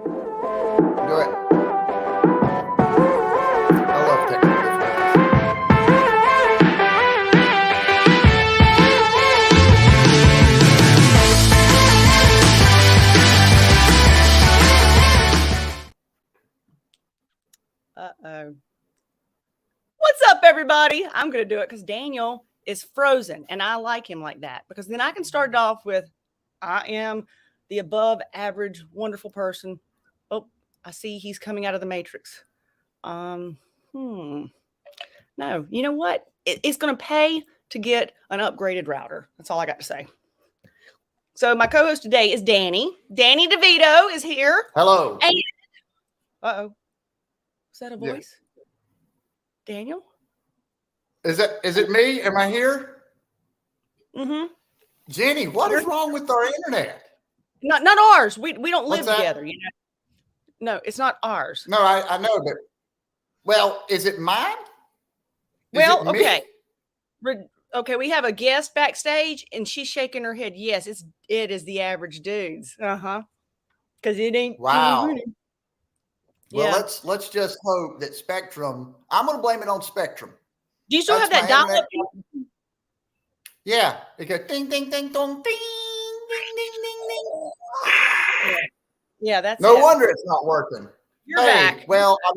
Do it. I love technical difficulties. Uh-oh. What's up, everybody? I'm going to do it because Daniel is frozen, and I like him like that because then I can start it off with, I am the above average, wonderful person. Oh, I see he's coming out of the matrix. No, you know what? It's going to pay to get an upgraded router. That's all I got to say. So my co-host today is Danny. Danny DeVito is here. Hello. And, uh-oh. Is that a voice? Yeah. Daniel? Is it me? Am I here? Mm-hmm. Jenny, what is wrong with our internet? Not ours. We don't live together, you know. No, it's not ours. No, I know, but well, is it mine? Well, okay. Okay, we have a guest backstage and she's shaking her head. Yes, it is the average dudes. Uh-huh. Because it ain't. Wow. Well, yeah. let's just hope that Spectrum, I'm gonna blame it on Spectrum. Do you still have that dial-up? Yeah. It goes ding ding ding dong ding ding ding ding ding. Yeah, that's no wonder it's not working. You're back. Well, I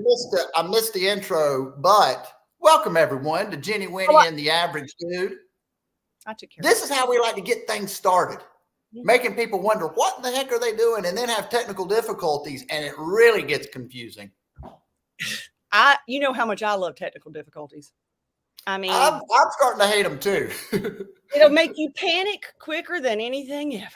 missed the intro, but welcome everyone to Jenny, Winny, and the Average Dude. I took care This is how we like to get things started. Making people wonder what the heck are they doing, and then have technical difficulties, and it really gets confusing. You know how much I love technical difficulties. I mean, I'm starting to hate them too. It'll make you panic quicker than anything ever.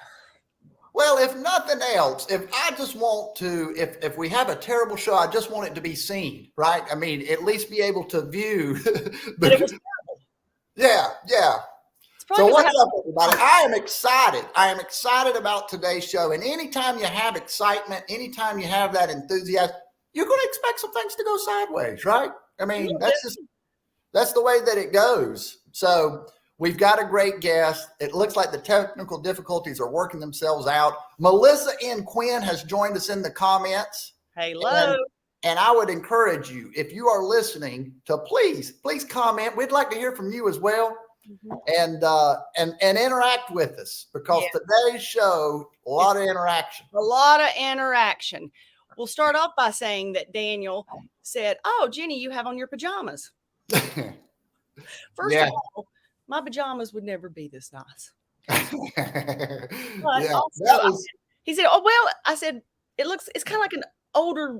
Well, if nothing else, if I just want to, if we have a terrible show, I just want it to be seen, right? I mean, at least be able to view. But it was terrible. Yeah. So what's up, everybody? I am excited. I am excited about today's show. And anytime you have excitement, anytime you have that enthusiasm, you're going to expect some things to go sideways, right? I mean, that's the way that it goes. So we've got a great guest. It looks like the technical difficulties are working themselves out. Melissa N. Quinn has joined us in the comments. Hello. And I would encourage you, if you are listening, to please comment. We'd like to hear from you as well. Mm-hmm. And interact with us because today's show, a lot of interaction. A lot of interaction. We'll start off by saying that Daniel said, "Oh, Jenny, you have on your pajamas." First of all, my pajamas would never be this nice. But also, he said, "Oh, well," I said, it's kind of like an older,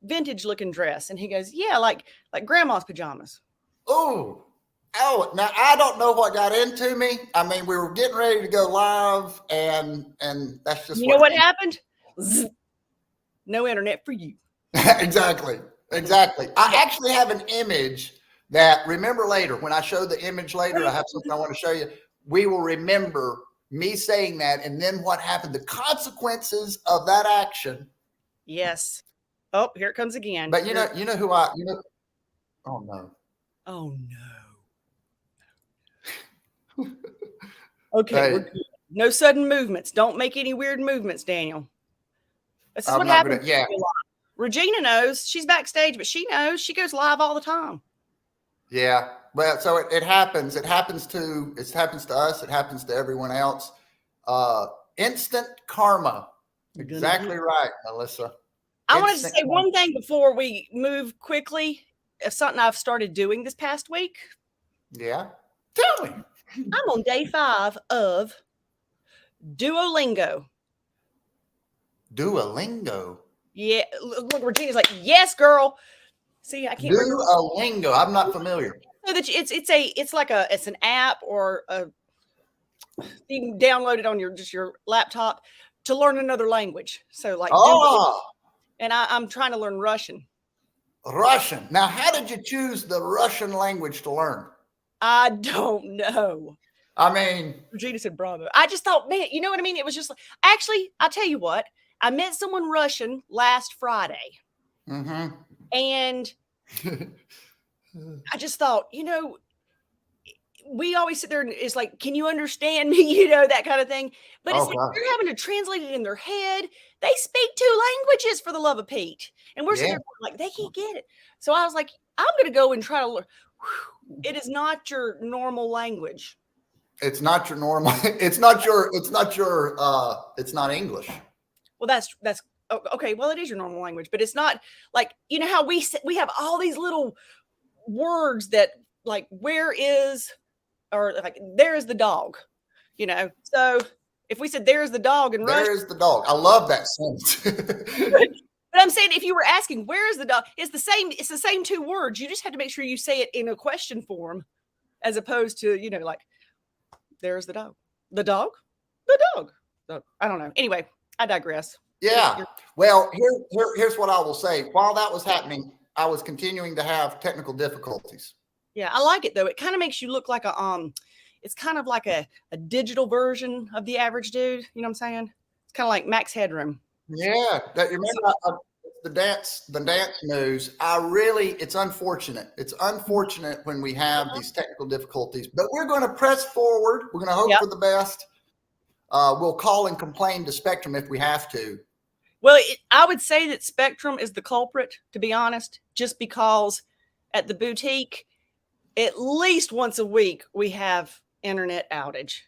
vintage looking dress. And he goes, "Yeah, like grandma's pajamas." Oh, now I don't know what got into me. I mean, we were getting ready to go live, and that's just what happened? No internet for you. Exactly. I actually have an image that, remember later, when I show the image later, I have something I want to show you. We will remember me saying that, and then what happened, the consequences of that action. Yes. Oh, here it comes again. But you know who oh no. Oh no. Okay, we're good. No sudden movements. Don't make any weird movements, Daniel. This is what happens. Regina knows. She's backstage, but she knows. She goes live all the time. Yeah. Well, so it happens. It happens to us. It happens to everyone else. Instant karma. Exactly right, Melissa. I wanted to say one thing before we move quickly. It's something I've started doing this past week. Yeah. Tell me. I'm on day 5 of Duolingo. Duolingo. Yeah. Look, Regina's like, yes, girl. See, I can't. Duolingo. I'm not familiar. So that it's an app or you can download it on your laptop to learn another language. So like, and I'm trying to learn Russian. Russian. Now, how did you choose the Russian language to learn? I don't know. I mean, Regina said bravo. I just thought, man, you know what I mean? It was just like, actually, I'll tell you what. I met someone Russian last Friday. Mm-hmm. And I just thought, we always sit there and it's like, can you understand me? You know, that kind of thing. But it's like they're having to translate it in their head. They speak 2 languages, for the love of Pete. And we're sitting there like, they can't get it. So I was like, I'm going to go and try to learn. It is not your normal language. It's not your normal. It's not English. Well, that's okay. Well, it is your normal language, but it's not like, you know how we have all these little words that like, where is, or like, there is the dog, you know? So if we said, there's the dog in Russian. There is the dog. I love that sentence. But I'm saying, if you were asking, where is the dog? It's the same 2 words. You just have to make sure you say it in a question form, as opposed to, you know, like, there's the dog. The dog? The dog. So, I don't know. Anyway, I digress. Yeah. Well, here's what I will say. While that was happening, I was continuing to have technical difficulties. Yeah, I like it though. It kind of makes you look like it's kind of like a digital version of the average dude. You know what I'm saying? It's kind of like Max Headroom. Yeah. That, remember the dance news. It's unfortunate. It's unfortunate when we have these technical difficulties, but we're going to press forward. We're going to hope for the best. We'll call and complain to Spectrum if we have to. Well, I would say that Spectrum is the culprit, to be honest, just because at the boutique, at least once a week, we have internet outage.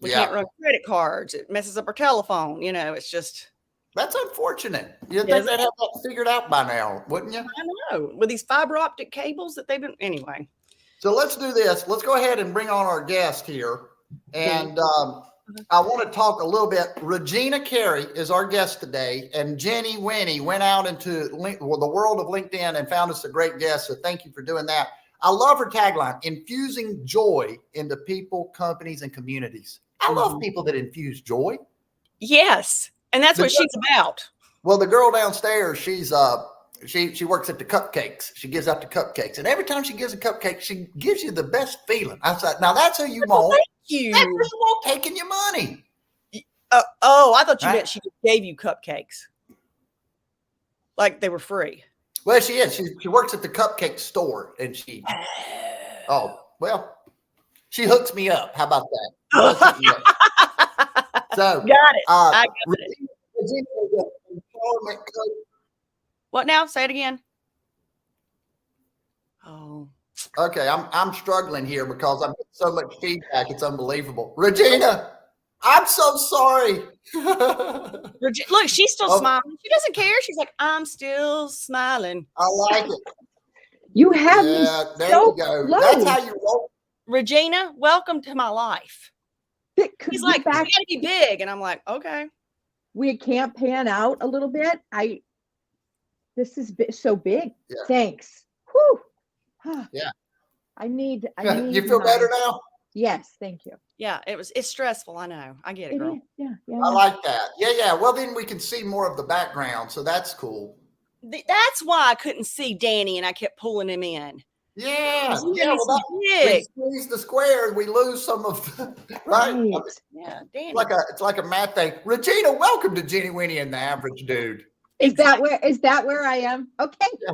We can't run credit cards. It messes up our telephone. You know, it's just. That's unfortunate. You'd think they'd have that figured out by now, wouldn't you? I know. With these fiber optic cables that they've been. Anyway. So let's do this. Let's go ahead and bring on our guest here. And I want to talk a little bit. Regina Carey is our guest today. And Jenny Winny went out into the world of LinkedIn and found us a great guest. So thank you for doing that. I love her tagline, infusing joy into people, companies, and communities. I love people that infuse joy. Yes. And that's what she's about. Well, the girl downstairs, she's she works at the cupcakes. She gives out the cupcakes. And every time she gives a cupcake, she gives you the best feeling. I said, now that's who you want. Thank you. That's who you want taking your money. I thought you meant she gave you cupcakes. Like they were free. Well, she is. She works at the cupcake store, and she hooks me up. How about that? So got it. I got it. What now? Say it again. Oh. Okay, I'm struggling here because I'm getting so much feedback. It's unbelievable. Regina, I'm so sorry. Look, she's still smiling. She doesn't care. She's like, I'm still smiling. I like it. You have me there so you go. low. That's how you roll. Regina, welcome to my life. He's like, you gotta be big. And I'm like, okay. We can't pan out a little bit. This is so big. Yeah. Thanks. Whew. Yeah. I need you feel better now? Yes, thank you. Yeah, it's stressful. I know. I get it, girl. Yeah. I like that. Yeah. Well, then we can see more of the background. So that's cool. That's why I couldn't see Danny and I kept pulling him in. Yeah. Well, we squeeze the square and we lose some of the, right? Yeah, Danny. It's like a math thing. Regina, welcome to Jenny Winny and the Average Dude. Is that where I am? Okay. Yeah.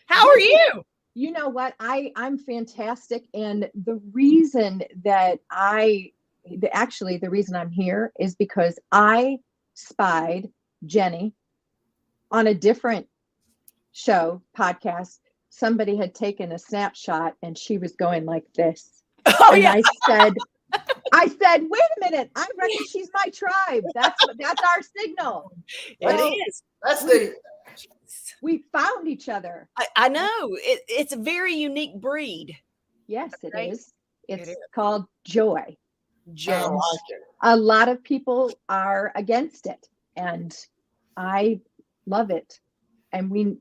How are you? You know what? I'm fantastic. And the reason that the reason I'm here is because I spied Jenny on a different podcast. Somebody had taken a snapshot and she was going like this. Oh, and yeah. I said, wait a minute. I reckon she's my tribe. That's our signal. It is. We found each other. I know. It's a very unique breed. Yes, it is. It's called joy. I like it. A lot of people are against it, and I love it. And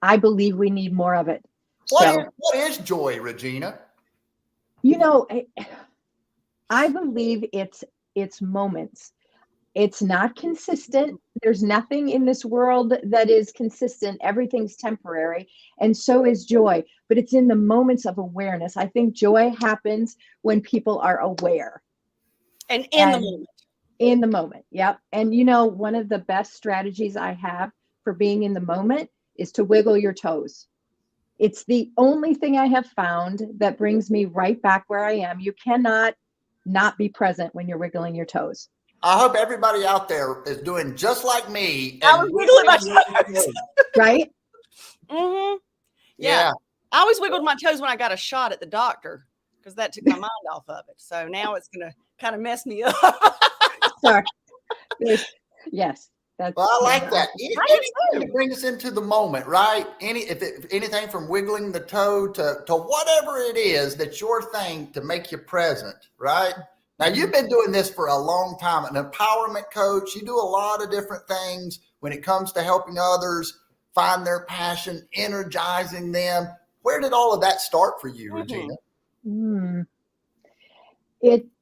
I believe we need more of it. What is joy, Regina? You know, I believe it's moments. It's not consistent. There's nothing in this world that is consistent. Everything's temporary. And so is joy. But it's in the moments of awareness. I think joy happens when people are aware. And in the moment. In the moment. Yep. And you know, one of the best strategies I have for being in the moment is to wiggle your toes. It's the only thing I have found that brings me right back where I am. You cannot not be present when you're wiggling your toes. I hope everybody out there is doing just like me. I was wiggling my toes. Right? Mm-hmm. Yeah. I always wiggled my toes when I got a shot at the doctor because that took my mind off of it. So now it's going to kind of mess me up. Sorry. Yes. Well, I like that. Anything to bring us into the moment, right? Anything from wiggling the toe to whatever it is that's your thing to make you present, right? Now, you've been doing this for a long time, an empowerment coach. You do a lot of different things when it comes to helping others find their passion, energizing them. Where did all of that start for you, Regina?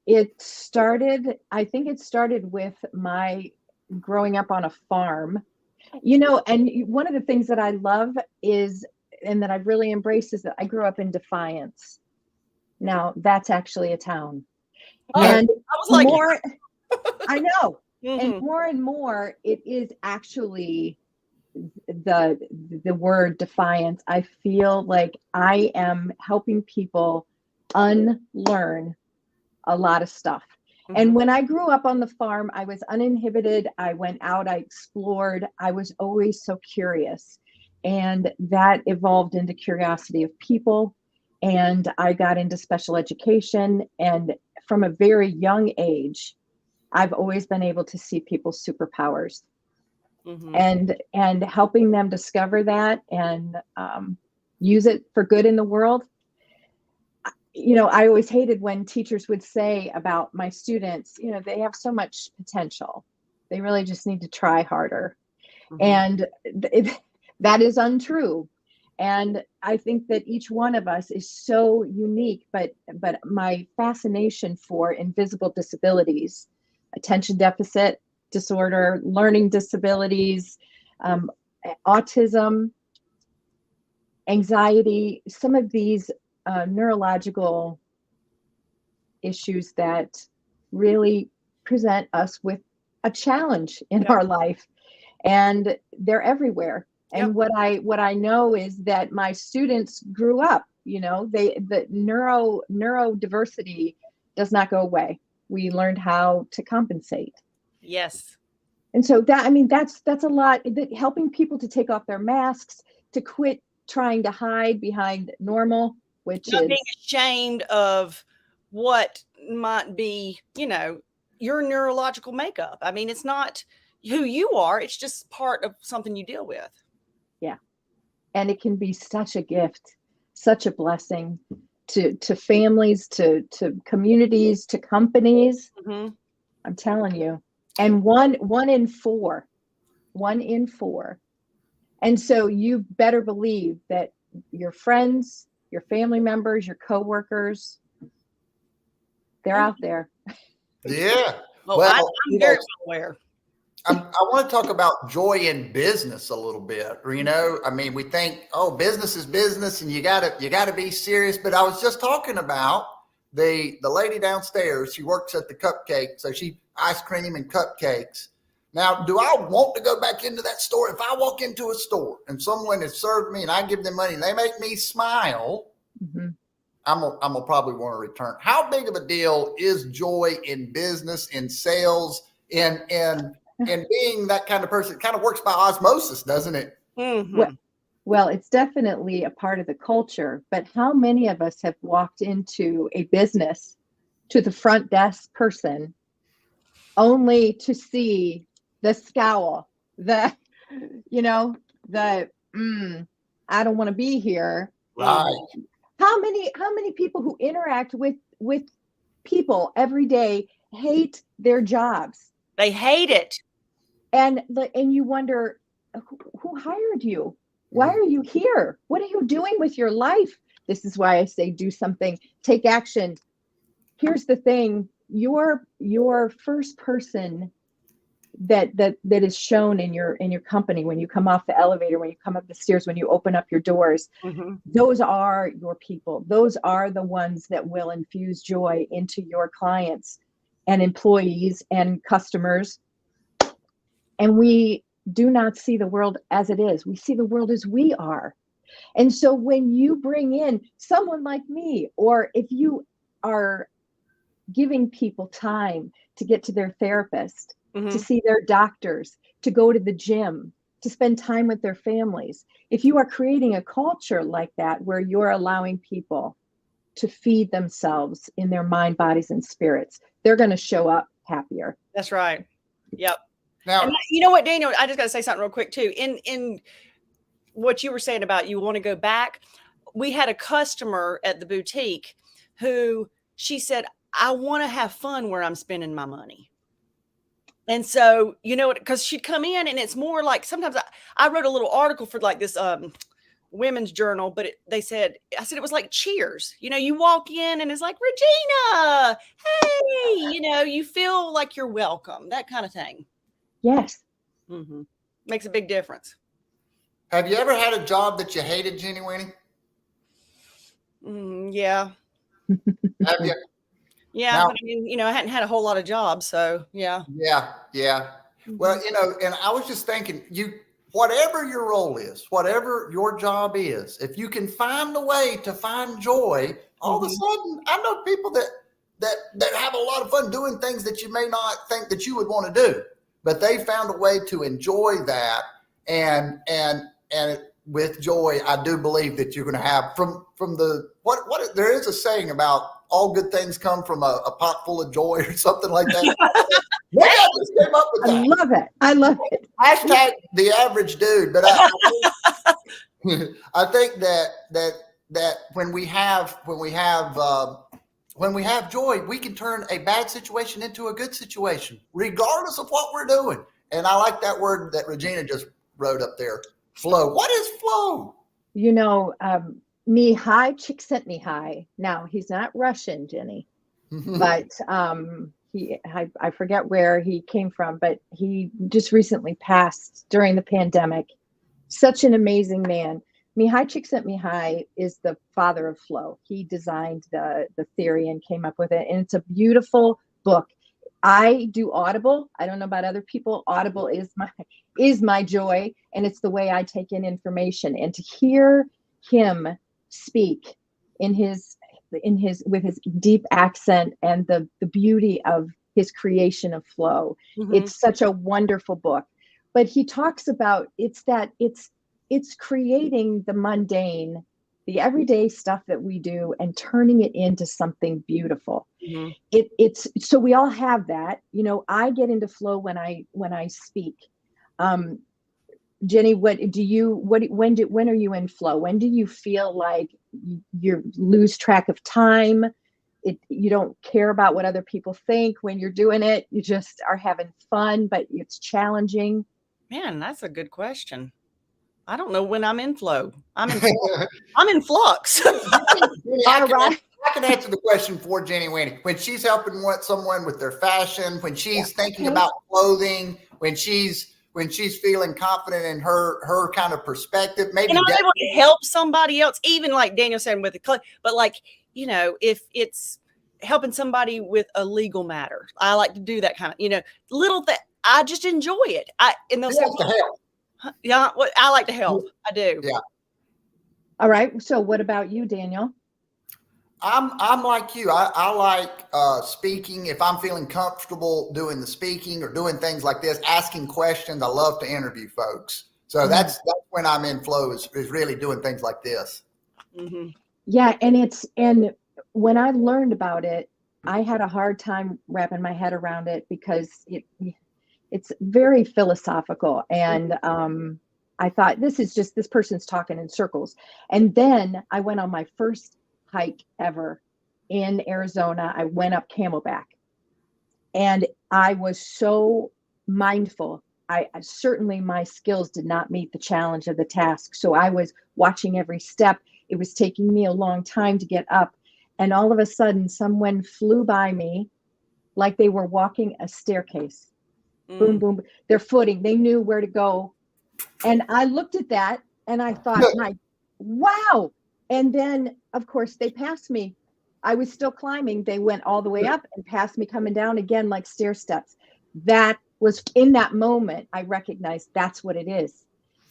It started, I think it started with my growing up on a farm, and one of the things that I love is, and that I've really embraced, is that I grew up in Defiance. Now that's actually a town. And I was like, more, I know, and more, it is actually the word defiance. I feel like I am helping people unlearn a lot of stuff. And when I grew up on the farm, I was uninhibited. I went out, I explored. I was always so curious. And that evolved into curiosity of people. And I got into special education. And from a very young age, I've always been able to see people's superpowers and helping them discover that and use it for good in the world. I always hated when teachers would say about my students, they have so much potential. They really just need to try harder. And that is untrue. And I think that each one of us is so unique, but my fascination for invisible disabilities, attention deficit disorder, learning disabilities, autism, anxiety, some of these neurological issues that really present us with a challenge in our life, and they're everywhere. And what I know is that my students grew up, the neurodiversity does not go away. We learned how to compensate. Yes. And so that's a lot, helping people to take off their masks, to quit trying to hide behind normal, which not is being ashamed of what might be, your neurological makeup. I mean, it's not who you are. It's just part of something you deal with. Yeah. And it can be such a gift, such a blessing to families, to communities, to companies. I'm telling you. And one in four. And so you better believe that your friends, your family members, your coworkers, they're out there. Yeah. Well, I'm very aware. I want to talk about joy in business a little bit. We think, business is business, and you gotta be serious. But I was just talking about the lady downstairs. She works at the cupcake, so she ice cream and cupcakes. Now, do I want to go back into that store? If I walk into a store and someone has served me and I give them money and they make me smile, I'm gonna probably want to return. How big of a deal is joy in business, in sales, in being that kind of person? It kind of works by osmosis, doesn't it? Well, it's definitely a part of the culture, but how many of us have walked into a business, to the front desk person, only to see the scowl, I don't want to be here. Right. How many people who interact with people every day hate their jobs? They hate it. And you wonder, who hired you? Why are you here? What are you doing with your life? This is why I say do something, take action. Here's the thing, your first person that is shown in your company, when you come off the elevator, when you come up the stairs, when you open up your doors, those are your people. Those are the ones that will infuse joy into your clients and employees and customers. And we do not see the world as it is. We see the world as we are. And so when you bring in someone like me, or if you are giving people time to get to their therapist, to see their doctors, to go to the gym, to spend time with their families, if you are creating a culture like that where you're allowing people to feed themselves in their mind, bodies, and spirits, they're going to show up happier. That's right. Yep. Now, and you know what, Daniel, I just got to say something real quick too. In what you were saying about you want to go back, we had a customer at the boutique who she said, I want to have fun where I'm spending my money. And so, you know, because she'd come in and it's more like, sometimes I wrote a little article for like this women's journal, but I said it was like Cheers. You know, you walk in and it's like, Regina, hey, you know, you feel like you're welcome, that kind of thing. Yes. Makes a big difference. Have you ever had a job that you hated, Jenny Winny? Yeah. Have you? Yeah. Now, but I mean, you know, I hadn't had a whole lot of jobs. So yeah. Yeah. Well, you know, and I was just thinking, whatever your role is, whatever your job is, if you can find a way to find joy, all of a sudden, I know people that have a lot of fun doing things that you may not think that you would want to do, but they found a way to enjoy that. And with joy, I do believe that you're going to have from the, what there is a saying about all good things come from a pot full of joy or something like that. Maybe I just came up with that. I love it. Hashtag the average dude. But I think that when we have joy, we can turn a bad situation into a good situation, regardless of what we're doing. And I like that word that Regina just wrote up there. Flow. What is flow? You know, Mihai Csikszentmihalyi. Now he's not Russian, Jenny, but I forget where he came from, but he just recently passed during the pandemic. Such an amazing man. Mihai Csikszentmihalyi is the father of flow. He designed the theory and came up with it, and it's a beautiful book. I do Audible. I don't know about other people. Audible is my joy, and it's the way I take in information. And to hear him speak with his deep accent and the beauty of his creation of flow, it's such a wonderful book. But he talks about it's creating the mundane, the everyday stuff that we do, and turning it into something beautiful. It's so we all have that. You know, I get into flow when I speak. Jenny, when are you in flow? When do you feel like you lose track of time? You don't care about what other people think when you're doing it. You just are having fun, but it's challenging. Man, that's a good question. I don't know when I'm in flow. I'm in flux. I can answer the question for Jenny Winny. When she's helping someone with their fashion, when she's thinking about clothing, when she's feeling confident in her kind of perspective, maybe and I'm able to help somebody else, even like Daniel said with the clothes, but like, you know, if it's helping somebody with a legal matter, I like to do that kind of, you know, little that I just enjoy it. And they'll say, yeah, I like to help. I do. Yeah. All right. So what about you, Daniel? I'm like you. I like speaking. If I'm feeling comfortable doing the speaking or doing things like this, asking questions. I love to interview folks. So that's when I'm in flow is really doing things like this. Yeah, and when I learned about it, I had a hard time wrapping my head around it because it's very philosophical, and I thought this person's talking in circles. And then I went on my first hike ever in Arizona. I went up Camelback, and I was so mindful. I certainly, my skills did not meet the challenge of the task. So I was watching every step. It was taking me a long time to get up. And all of a sudden, someone flew by me like they were walking a staircase. Boom, boom. Their footing, they knew where to go. And I looked at that and I thought, wow. And then, of course, they passed me. I was still climbing. They went all the way up and passed me coming down again like stair steps. That was in that moment, I recognized that's what it is.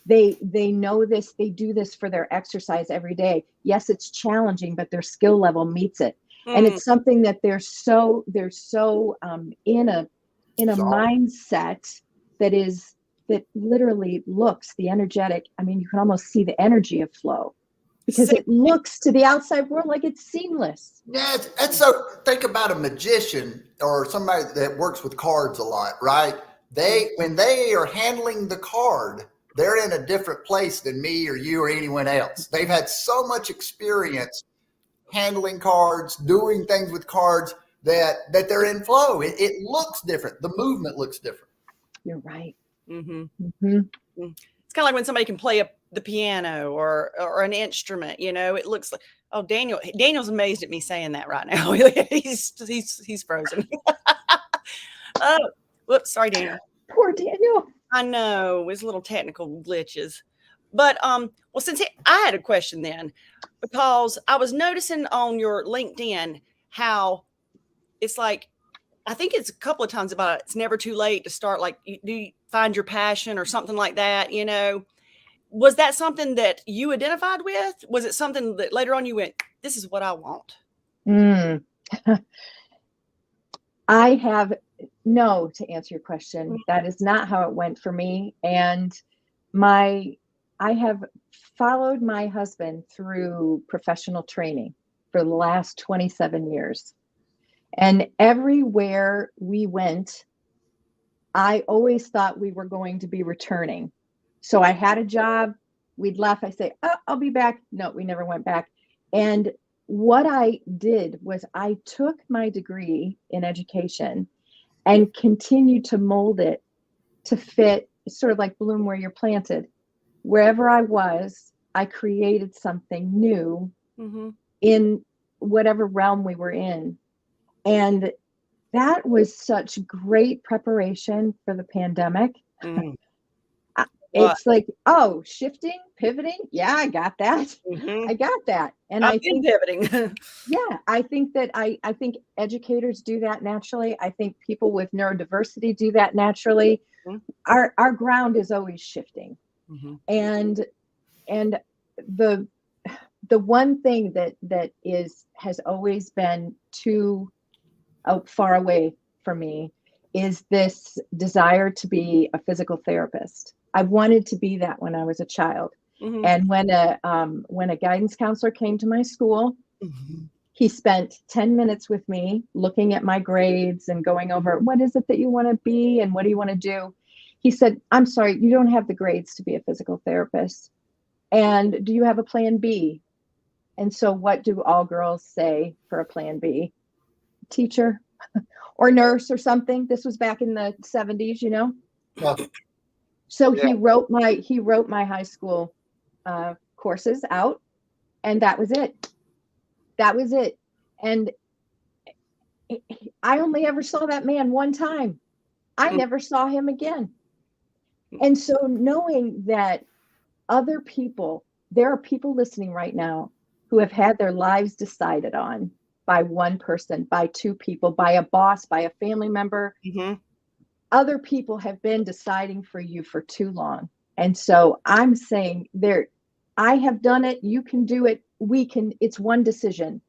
They know this, they do this for their exercise every day. Yes, it's challenging, but their skill level meets it. And it's something that they're so in a mindset that literally looks the energetic. I mean, you can almost see the energy of flow because it looks to the outside world like it's seamless. Yeah, and so think about a magician or somebody that works with cards a lot, right? When they are handling the card, they're in a different place than me or you or anyone else. They've had so much experience handling cards, doing things with cards that they're in flow. It looks different. The movement looks different. You're right. Mm-hmm. Mm-hmm. It's kind of like when somebody can play the piano or an instrument, you know, it looks like, oh, Daniel's amazed at me saying that right now. he's frozen. Oh, whoops. Sorry, Daniel. Poor Daniel. I know it's little technical glitches, but, well, since I had a question then, because I was noticing on your LinkedIn how it's like, I think it's a couple of times about it's never too late to start, like, you find your passion or something like that, you know. Was that something that you identified with? Was it something that later on you went, this is what I want? I have no, to answer your question. That is not how it went for me. And I have followed my husband through professional training for the last 27 years. And everywhere we went, I always thought we were going to be returning. So I had a job, we'd left, I say, oh, I'll be back. No, we never went back. And what I did was I took my degree in education and continued to mold it to fit, sort of like bloom where you're planted. Wherever I was, I created something new in whatever realm we were in. And that was such great preparation for the pandemic. It's like, oh, shifting, pivoting. Yeah, I got that. I got that. And I've been pivoting. Yeah, I think that I think educators do that naturally. I think people with neurodiversity do that naturally. Our ground is always shifting. And the one thing that has always been too far away from me is this desire to be a physical therapist. I wanted to be that when I was a child. And when a guidance counselor came to my school, he spent 10 minutes with me looking at my grades and going over, what is it that you want to be and what do you want to do? He said, I'm sorry, you don't have the grades to be a physical therapist. And do you have a plan B? And so what do all girls say for a plan B? Teacher or nurse or something. This was back in the 70s, you know? Yeah. So he wrote my high school courses out, and that was it. That was it. And I only ever saw that man one time. I never saw him again. And so knowing that other people, there are people listening right now who have had their lives decided on by one person, by two people, by a boss, by a family member. Other people have been deciding for you for too long. And so I'm saying I have done it. You can do it. We can. It's one decision.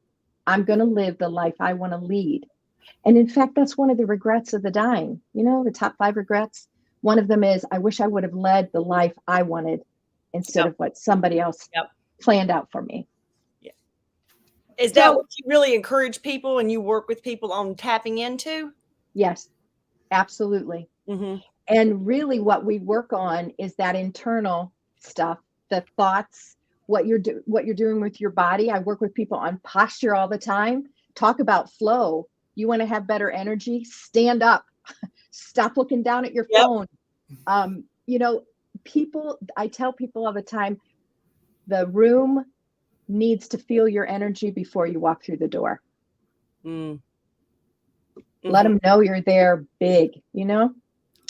I'm going to live the life I want to lead. And in fact, that's one of the regrets of the dying. You know, the top 5 regrets. One of them is I wish I would have led the life I wanted instead of what somebody else planned out for me. Is that what you really encourage people and you work with people on tapping into? Yes, absolutely. And really what we work on is that internal stuff, the thoughts, what you're doing with your body. I work with people on posture all the time. Talk about flow. You want to have better energy? Stand up. Stop looking down at your phone. You know, I tell people all the time, the room needs to feel your energy before you walk through the door. Let them know you're there big, you know?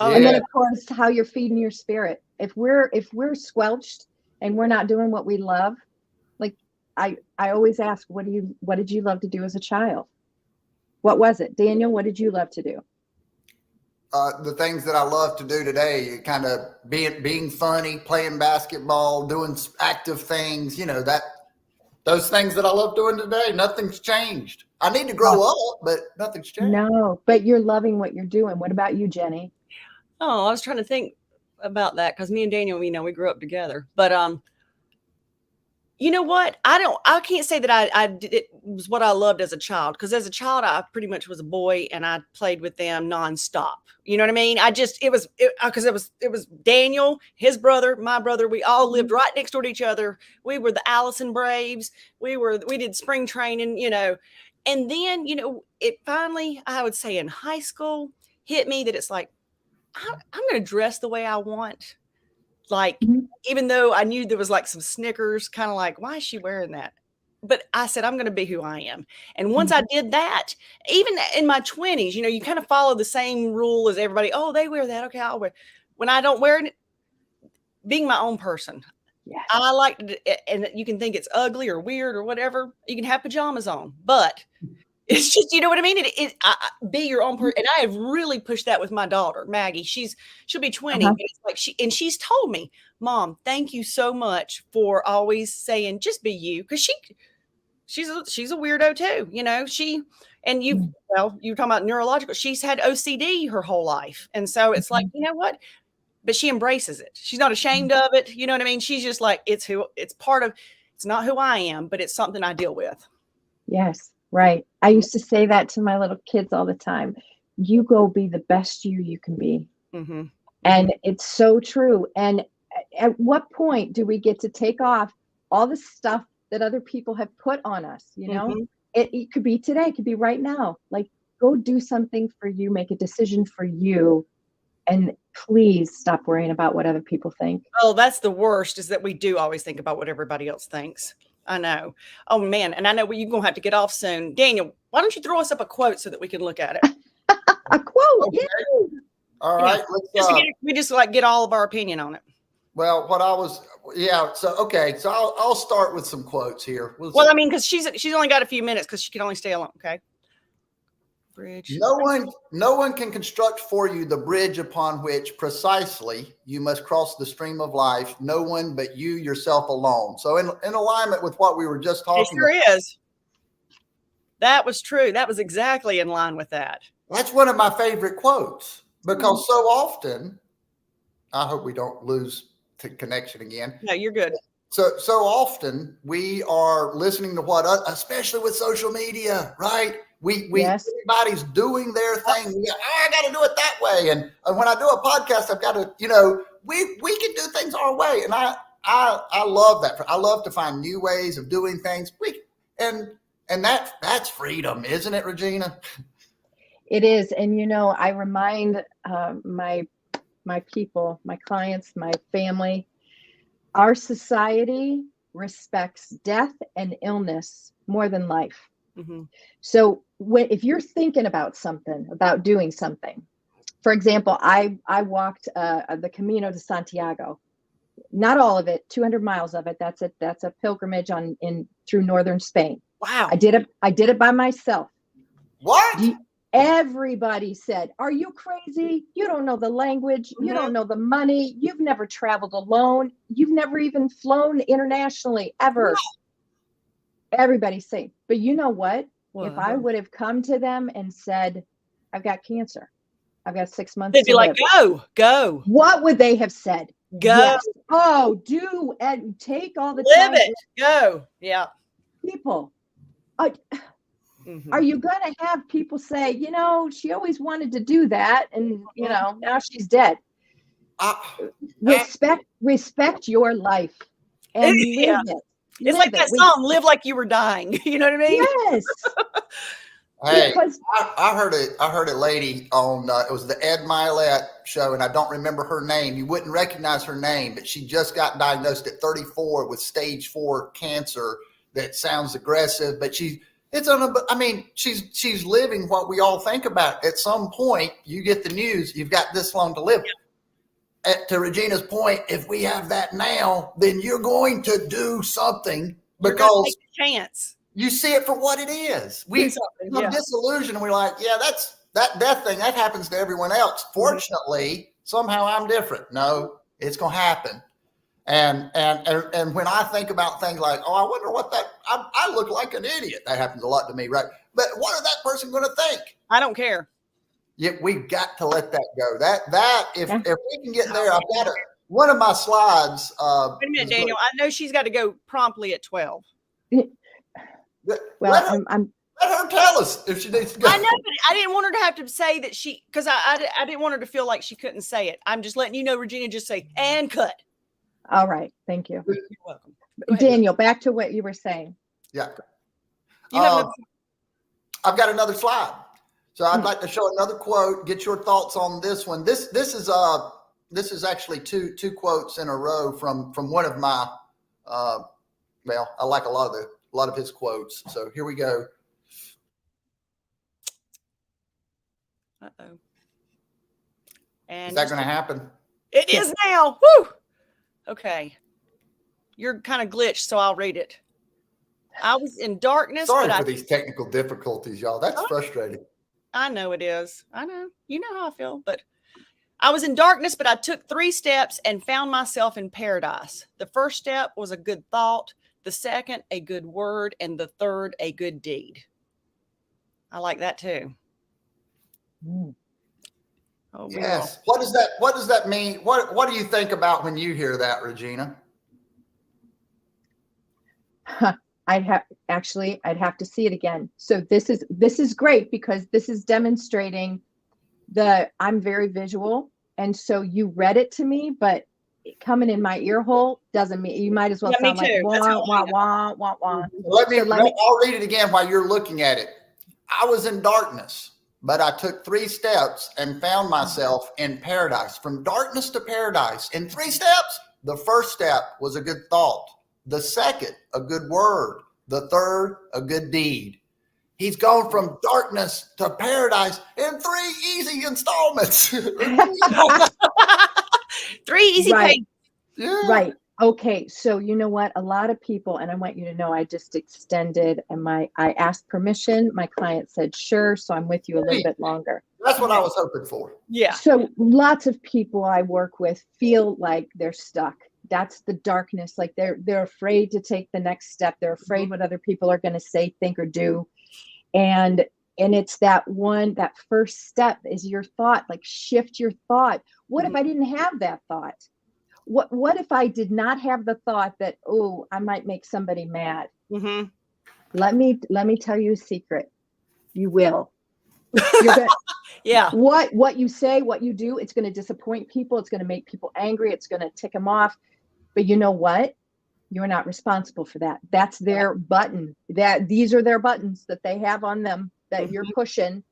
And then of course, how you're feeding your spirit. If we're squelched and we're not doing what we love, like I always ask, what did you love to do as a child? What was it? Daniel, what did you love to do? the things that I love to do today, kind of being funny, playing basketball, doing active things, those things that I love doing today, nothing's changed. I need to grow up, but nothing's changed. No, but you're loving what you're doing. What about you, Jenny? Oh, I was trying to think about that because me and Daniel, we grew up together. But you know what? I can't say that I did it was what I loved as a child, because as a child, I pretty much was a boy and I played with them nonstop. You know what I mean? Because it was Daniel, his brother, my brother. We all lived right next door to each other. We were the Allison Braves. We did spring training, and then, it finally, I would say in high school, hit me that it's like, I'm going to dress the way I want. Like, even though I knew there was like some snickers, kind of like, why is she wearing that? But I said, I'm going to be who I am. And once I did that, even in my 20s, you kind of follow the same rule as everybody. Oh, they wear that. Okay, I'll wear it. When I don't wear it, being my own person. Yes. I like it, and you can think it's ugly or weird or whatever. You can have pajamas on, but it's just, you know what I mean? Be your own person. And I have really pushed that with my daughter, Maggie. She'll be 20. But it's like she's told me, Mom, thank you so much for always saying, just be you. Cause she's a weirdo too. You were talking about neurological. She's had OCD her whole life. And so it's like, you know what? But she embraces it. She's not ashamed of it. You know what I mean? She's just like, it's not who I am, but it's something I deal with. Yes. Right. I used to say that to my little kids all the time. You go be the best you can be. Mm-hmm. And it's so true. And at what point do we get to take off all the stuff that other people have put on us? It could be today, it could be right now. Like, go do something for you, make a decision for you. And please stop worrying about what other people think. Oh, that's the worst, is that we do always think about what everybody else thinks. I know. Oh, man. And I know you're going to have to get off soon. Daniel, why don't you throw us up a quote so that we can look at it? A quote. Okay. Yeah. All right. We just get all of our opinion on it. Well, So I'll start with some quotes here. I mean, because she's only got a few minutes because she can only stay alone. Okay. Bridge. No one can construct for you the bridge upon which precisely you must cross the stream of life. No one but you yourself alone. So in alignment with what we were just talking about. It sure is. That was true. That was exactly in line with that. That's one of my favorite quotes, because so often, I hope we don't lose connection again. No, you're good. So often we are listening to especially with social media, right? Everybody's doing their thing. I got to do it that way. And when I do a podcast, I've got to, we can do things our way. And I love that. I love to find new ways of doing things. And that's freedom, isn't it, Regina? It is. And, I remind my people, my clients, my family, our society respects death and illness more than life. Mm-hmm. So if you're thinking about doing something, for example, I walked the Camino de Santiago, not all of it, 200 miles of it. That's a pilgrimage through northern Spain. Wow. I did it by myself. What? Everybody said, are you crazy? You don't know the language. You don't know the money. You've never traveled alone. You've never even flown internationally ever. Wow. Everybody's saying, but you know what? Wow. If I would have come to them and said, I've got cancer, I've got 6 months. They'd be like, go. What would they have said? Go. Yes. Oh, do and take all the time. Live it. Go. Yeah. People. Are you going to have people say, she always wanted to do that, and now she's dead? Respect your life and live it. It's like that song, "Live Like You Were Dying." You know what I mean? Yes. Hey, I heard a lady on it was the Ed Milet show, and I don't remember her name. You wouldn't recognize her name, but she just got diagnosed at 34 with stage 4 cancer. That sounds aggressive, but she's living what we all think about. At some point, you get the news, you've got this long to live. To Regina's point, if we have that now, then you're going to do something, because take a chance. You see it for what it is. We become disillusioned, and we're like, that death thing, that happens to everyone else. Fortunately, somehow I'm different. No, it's going to happen. And when I think about things like, oh, I wonder what I look like an idiot. That happens a lot to me, right? But what is that person going to think? I don't care. Yeah, we've got to let that go. If we can get there, I've got it. One of my slides. Wait a minute, Daniel. I know she's got to go promptly at 12. Well, let her tell us if she needs to go. I know, but I didn't want her to have to say that because I didn't want her to feel like she couldn't say it. I'm just letting you know, Regina, just say, and cut. All right. Thank you. You're welcome. Daniel, back to what you were saying. Yeah. I've got another slide. So I'd like to show another quote, get your thoughts on this one. This is actually two quotes in a row from one of my well, I like a lot of his quotes. So here we go. Uh-oh. And is that going to happen? It is now. Woo! Okay. You're kind of glitched, so I'll read it. I was in darkness. Sorry for these technical difficulties, y'all. That's frustrating. I know it is. I know. You know how I feel. But I was in darkness, but I took 3 steps and found myself in paradise. The first step was a good thought. The second, a good word. And the third, a good deed. I like that too. Oh, yes. What does that mean? What do you think about when you hear that, Regina? I'd have to see it again. So this is great because this is demonstrating I'm very visual. And so you read it to me, but coming in my ear hole doesn't mean you might as well sound like wah, wah, wah, wah, wah. I'll read it again while you're looking at it. I was in darkness, but I took 3 steps and found myself in paradise. From darkness to paradise in 3 steps. The first step was a good thought. The second, a good word. The third, a good deed. He's gone from darkness to paradise in 3 easy installments. 3 easy payments. Yeah. Right. Okay. So you know what? A lot of people, and I want you to know, I just extended and I asked permission. My client said, sure. So I'm with you a little bit longer. That's what I was hoping for. Yeah. So lots of people I work with feel like they're stuck. That's the darkness. Like they're afraid to take the next step. They're afraid what other people are going to say, think, or do. And it's that first step is your thought, like shift your thought. What if I didn't have that thought? What if I did not have the thought that, oh, I might make somebody mad? Mm-hmm. Let me tell you a secret. You will. You're gonna, yeah. What you say, what you do, it's going to disappoint people. It's going to make people angry. It's going to tick them off. But you know what? You're not responsible for that. That's their button. These are their buttons that they have on them that you're pushing.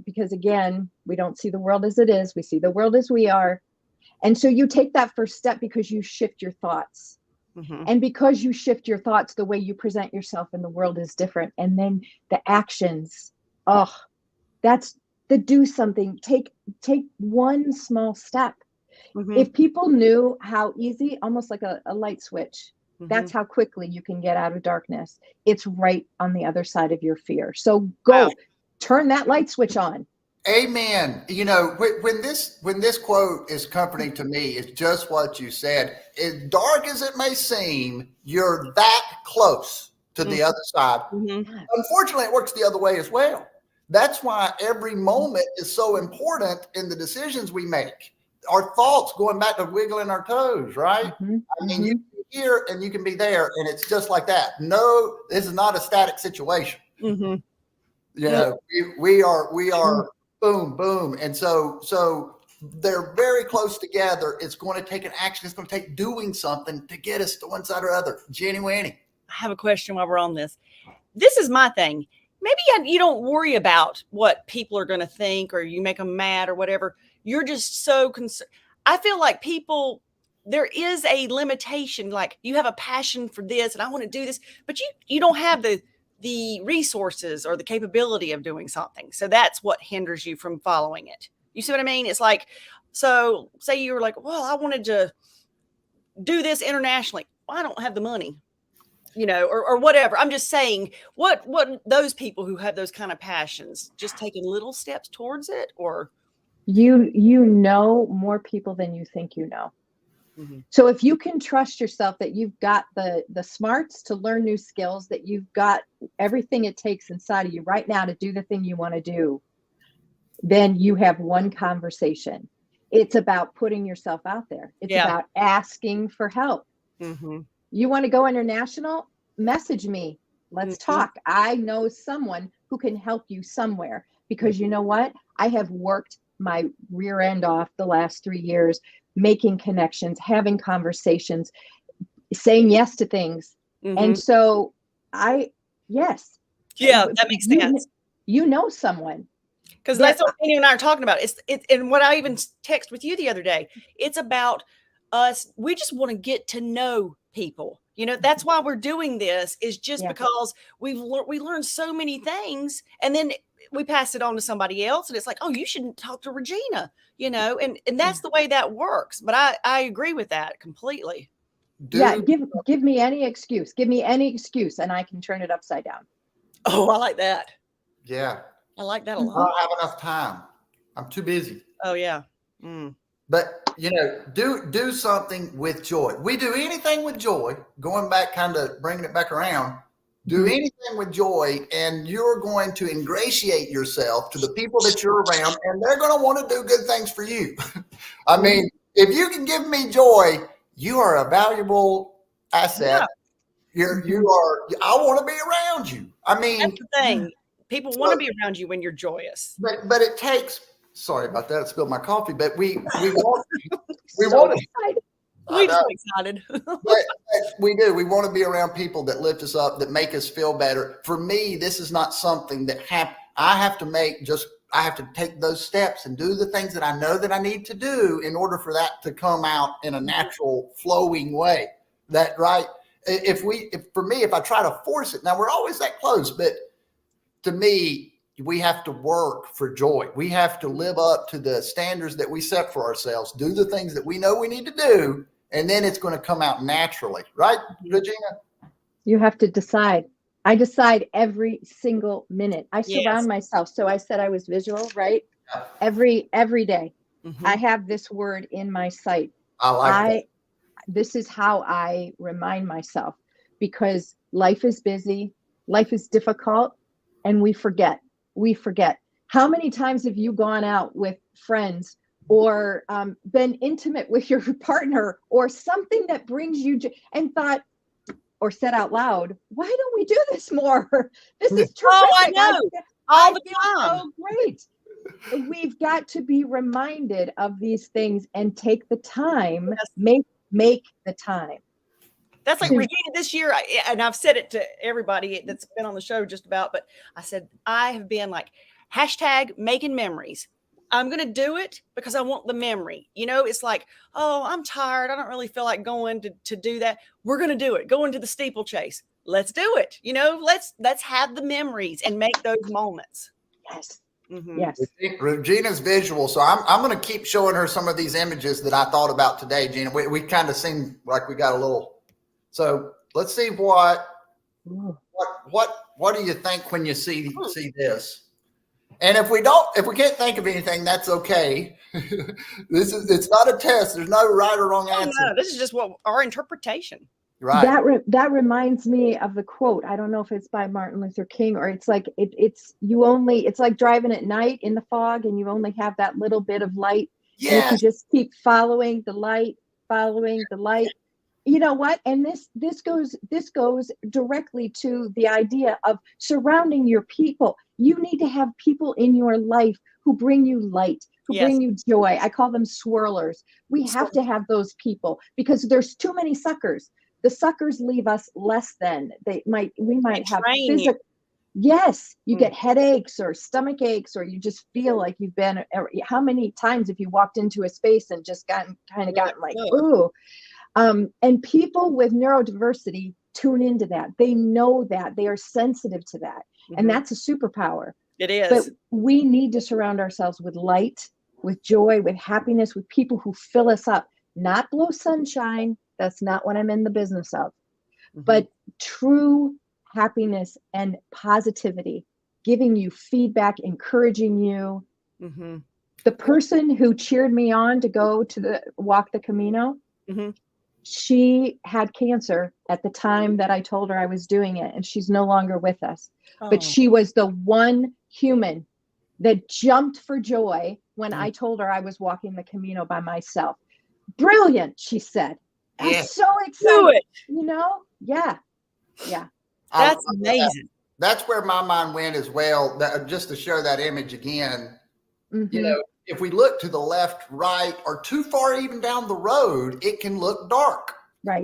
Because again, we don't see the world as it is. We see the world as we are. And so you take that first step because you shift your thoughts. Mm-hmm. And because you shift your thoughts, the way you present yourself in the world is different. And then the actions, that's the do something. Take one small step. Mm-hmm. If people knew how easy, almost like a light switch, that's how quickly you can get out of darkness. It's right on the other side of your fear. So go turn that light switch on. Amen. You know, when this quote is comforting to me, it's just what you said. As dark as it may seem, you're that close to the other side. Mm-hmm. Unfortunately, it works the other way as well. That's why every moment is so important in the decisions we make. Our thoughts, going back to wiggling our toes, right? Mm-hmm. I mean, you can be here and you can be there, and it's just like that. No, this is not a static situation. Mm-hmm. You know, we are boom, boom. And so they're very close together. It's going to take an action. It's going to take doing something to get us to one side or other. Jenny Winny. I have a question while we're on this. This is my thing. Maybe you don't worry about what people are going to think or you make them mad or whatever. You're just so concerned. I feel like there is a limitation. Like you have a passion for this and I want to do this, but you don't have the resources or the capability of doing something. So that's what hinders you from following it. You see what I mean? It's like, so say you were like, well, I wanted to do this internationally. Well, I don't have the money. or whatever. I'm just saying what those people who have those kind of passions, just taking little steps towards it, or you know more people than you think you know. Mm-hmm. So if you can trust yourself that you've got the smarts to learn new skills, that you've got everything it takes inside of you right now to do the thing you want to do, then you have one conversation. It's about putting yourself out there. It's about asking for help. Mm-hmm. You want to go international? Message me. Let's talk. I know someone who can help you somewhere, because you know what? I have worked my rear end off the last 3 years, making connections, having conversations, saying yes to things. And so yes. Yeah, that makes sense. You know someone. Because that's what Winny and I are talking about. It's and what I even text with you the other day. It's about us. We just want to get to know people. That's why we're doing this, is just because we learned so many things, and then we pass it on to somebody else, and it's like, oh, you shouldn't talk to Regina, and that's the way that works. But I agree with that completely. Give me any excuse. Give me any excuse, and I can turn it upside down. Oh, I like that. Yeah. I like that a lot. I don't have enough time. I'm too busy. Oh, yeah. But, do something with joy. We do anything with joy, going back, kind of bringing it back around, do anything with joy, and you're going to ingratiate yourself to the people that you're around, and they're going to want to do good things for you. I mean, if you can give me joy, you are a valuable asset. Yeah. I want to be around you. I mean, that's the thing. People want to be around you when you're joyous. But it takes, sorry about that, I spilled my coffee, but we want we're so excited. but we do. We want to be around people that lift us up, that make us feel better. For me, this is not something that I have to take those steps and do the things that I know that I need to do in order for that to come out in a natural, flowing way. That right? If I try to force it, now we're always that close, but to me, we have to work for joy. We have to live up to the standards that we set for ourselves, do the things that we know we need to do, and then it's going to come out naturally. Right, Regina? You have to decide. I decide every single minute. I surround myself. So I said I was visual, right? Yeah. Every day. I have this word in my sight. I like that. This is how I remind myself, because life is busy, life is difficult, and we forget. How many times have you gone out with friends or been intimate with your partner or something that brings you and thought or said out loud, why don't we do this more? This is terrific. Oh, I know. All the time. So great. We've got to be reminded of these things and take the time, make the time. That's like Regina this year, and I've said it to everybody that's been on the show just about, but I said, I have been like, #making memories. I'm going to do it because I want the memory. It's like, oh, I'm tired. I don't really feel like going to do that. We're going to do it. Going to the steeplechase. Let's do it. Let's have the memories and make those moments. Yes. Mm-hmm. Yes. Regina's visual. So I'm going to keep showing her some of these images that I thought about today, Gina. We kind of seem like we got a little. So let's see what do you think when you see this? And if we can't think of anything, that's okay. It's not a test. There's no right or wrong answer. No, this is just what our interpretation. Right. That reminds me of the quote. I don't know if it's by Martin Luther King, or it's like it's like driving at night in the fog and you only have that little bit of light. Yes. And if you just keep following the light. You know what? And this goes directly to the idea of surrounding your people. You need to have people in your life who bring you light, who bring you joy. I call them swirlers. We have to have those people, because there's too many suckers. The suckers leave us less than. We might have physical. Yes, you get headaches or stomach aches, or you just feel like you've been. How many times have you walked into a space and just gotten like, ooh? And people with neurodiversity tune into that. They know that. They are sensitive to that. And that's a superpower. It is. But we need to surround ourselves with light, with joy, with happiness, with people who fill us up, not blow sunshine. That's not what I'm in the business of. but true happiness and positivity, giving you feedback, encouraging you. The person who cheered me on to go to walk the Camino, she had cancer at the time that I told her I was doing it, and she's no longer with us. But she was the one human that jumped for joy when I told her I was walking the Camino by myself. Brilliant, she said. I'm so excited. Yeah. That's amazing. That's where my mind went as well. Just to show that image again, if we look to the left, right, or too far even down the road, it can look dark. Right.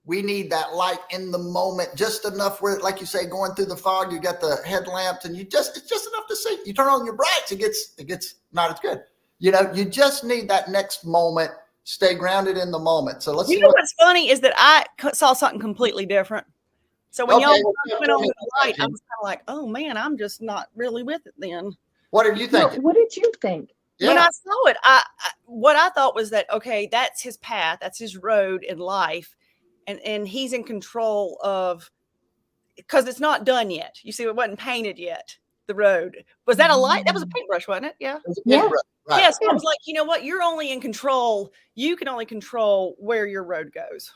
We need that light in the moment, just enough where, like you say, going through the fog, you got the headlamps and it's just enough to see. You turn on your brights, it gets not as good. You just need that next moment. Stay grounded in the moment. So let's see. What's funny is that I saw something completely different. So when y'all went on the light, I was kind of like, oh man, I'm just not really with it then. What did you think? What did you think? When I saw it, what I thought was that, okay, that's his path, that's his road in life. And he's in control of, because it's not done yet. You see, it wasn't painted yet, the road. Was that a light? That was a paintbrush, wasn't it? Yeah. Yeah. Right. Yes. I was like, you know what? You're only in control. You can only control where your road goes.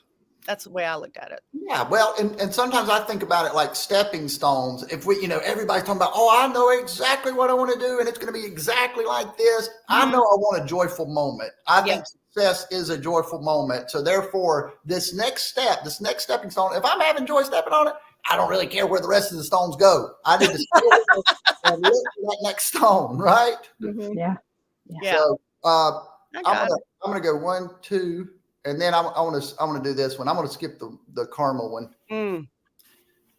That's the way I looked at it. Yeah. Well, and sometimes I think about it like stepping stones. If we, everybody's talking about, I know exactly what I want to do, and it's going to be exactly like this. I know I want a joyful moment. I think success is a joyful moment. So therefore, this next stepping stone, if I'm having joy stepping on it, I don't really care where the rest of the stones go. I need to and look for that next stone, right? Yeah. So I'm gonna go 1, 2, and then I want to do this one. I'm gonna skip the caramel one.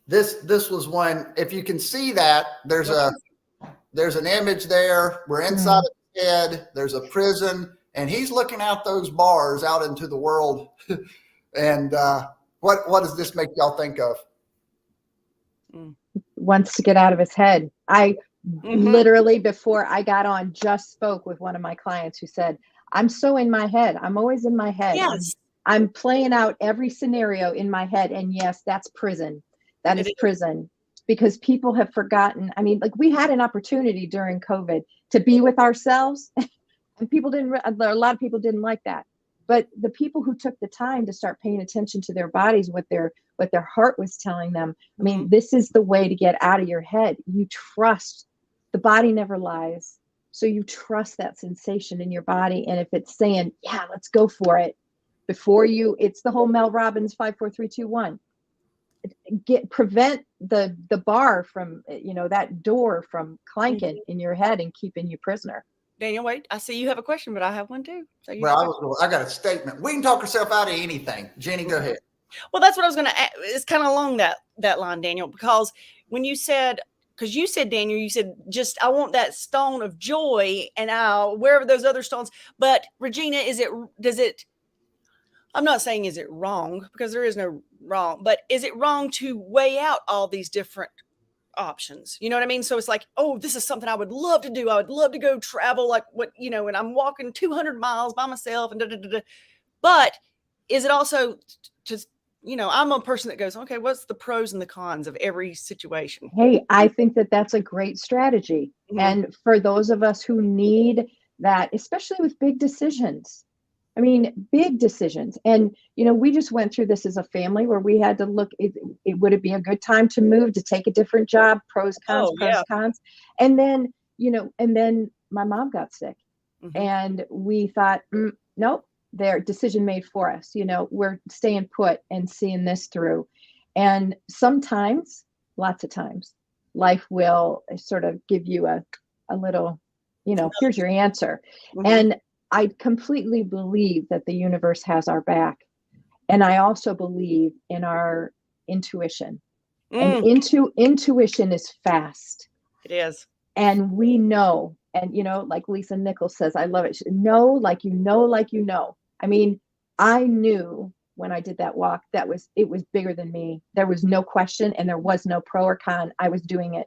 This was one. If you can see that, there's an image there. We're inside of his head. There's a prison, and he's looking out those bars out into the world. And what does this make y'all think of? Wants to get out of his head. I literally, before I got on, just spoke with one of my clients who said, I'm so in my head. I'm always in my head. Yes. I'm playing out every scenario in my head. And yes, that's prison. That is prison, because people have forgotten. I mean, like, we had an opportunity during COVID to be with ourselves, and a lot of people didn't like that. But the people who took the time to start paying attention to their bodies, what their heart was telling them, I mean, this is the way to get out of your head. You trust. The body never lies. So you trust that sensation in your body. And if it's saying, yeah, let's go for it, it's the whole Mel Robbins 5, 4, 3, 2, 1. Prevent the bar from, that door from clanking in your head and keeping you prisoner. Daniel, wait, I see you have a question, but I have one too. So I got a statement. We can talk ourselves out of anything. Jenny, go ahead. Well, that's what I was going to add. It's kind of along that line, Daniel, because when you said, Daniel, you said, just, I want that stone of joy, and wherever those other stones. But Regina, I'm not saying is it wrong, because there is no wrong, but is it wrong to weigh out all these different options? You know what I mean? So it's like, this is something I would love to do. I would love to go travel, like and I'm walking 200 miles by myself and But is it also just, I'm a person that goes, okay, what's the pros and the cons of every situation? Hey, I think that's a great strategy. And for those of us who need that, especially with big decisions, big decisions. And, we just went through this as a family where we had to look, would it be a good time to move, to take a different job, pros, cons. And then, and then my mom got sick, and we thought, nope, their decision made for us. We're staying put and seeing this through. And sometimes, lots of times, life will sort of give you a little, here's your answer. And I completely believe that the universe has our back. And I also believe in our intuition. And intuition is fast. It is. And we know, and like Lisa Nichols says, I love it. Know like you know, like you know. I knew when I did that walk, it was bigger than me. There was no question, and there was no pro or con. I was doing it.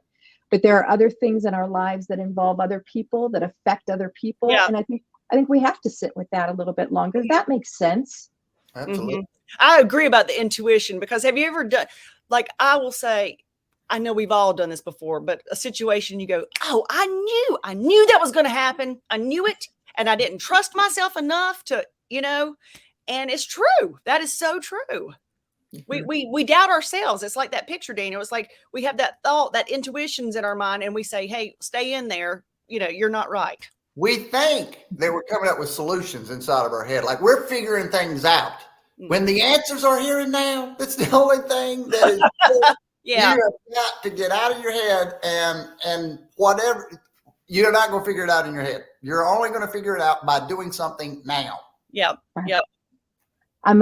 But there are other things in our lives that involve other people, that affect other people. Yeah. And I think we have to sit with that a little bit longer. That makes sense. Absolutely. I agree about the intuition, because have you ever done, like, I will say, I know we've all done this before, but a situation you go, oh, I knew that was going to happen. I knew it. And I didn't trust myself enough to, and it's true. That is so true. We doubt ourselves. It's like that picture, Daniel. It's like we have that thought, that intuition's in our mind, and we say, hey, stay in there. You're not right. We think that we're coming up with solutions inside of our head. Like we're figuring things out. When the answers are here and now, that's the only thing that is. Yeah. You have got to get out of your head, and whatever, you're not going to figure it out in your head. You're only going to figure it out by doing something now. Yep. Yep. I'm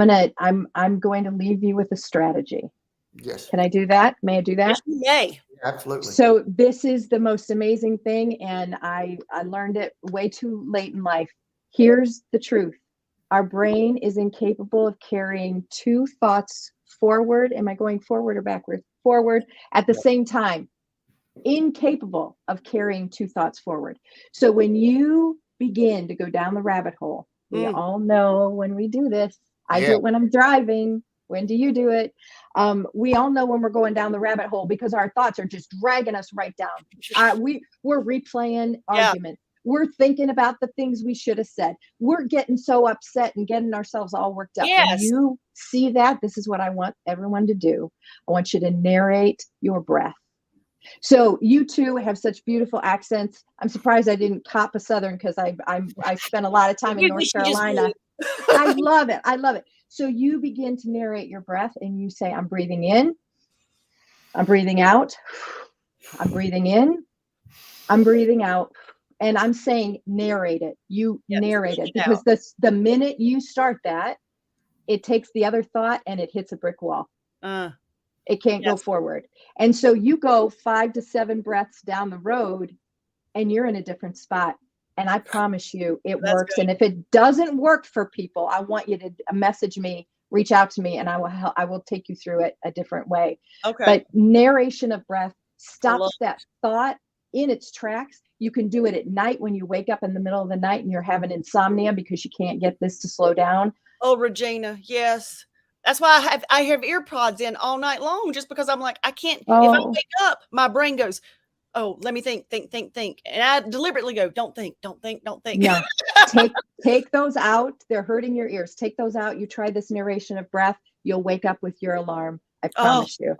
going to leave you with a strategy. Yes. Can I do that? May I do that? Yes, you may. Absolutely. So this is the most amazing thing, and I learned it way too late in life. Here's the truth. Our brain is incapable of carrying two thoughts forward. Am I going forward or backward? Forward at the same time. Incapable of carrying two thoughts forward. So when you begin to go down the rabbit hole, we all know when we do this. I do it when I'm driving. When do you do it? We all know when we're going down the rabbit hole, because our thoughts are just dragging us right down. We're replaying arguments. We're thinking about the things we should have said. We're getting so upset and getting ourselves all worked up. Yes. When you see that, this is what I want everyone to do. I want you to narrate your breath. So you two have such beautiful accents. I'm surprised I didn't cop a Southern, because I spent a lot of time in North Carolina. I love it. I love it. So you begin to narrate your breath, and you say, I'm breathing in, I'm breathing out, I'm breathing in, I'm breathing out. And I'm saying narrate it. You narrate it, because the minute you start that, it takes the other thought and it hits a brick wall. It can't go forward. And so you go 5 to 7 breaths down the road, and you're in a different spot. And I promise you it works. Good. And if it doesn't work for people, I want you to message me, reach out to me, and I will take you through it a different way. Okay. But narration of breath stops that thought in its tracks. You can do it at night when you wake up in the middle of the night and you're having insomnia because you can't get this to slow down. Oh, Regina, yes. That's why I have ear pods in all night long, just because I'm like, I can't. Oh. If I wake up, my brain goes, oh, let me think. And I deliberately go, don't think. Yeah. Take those out. They're hurting your ears. Take those out. You try this narration of breath. You'll wake up with your alarm. I promise you.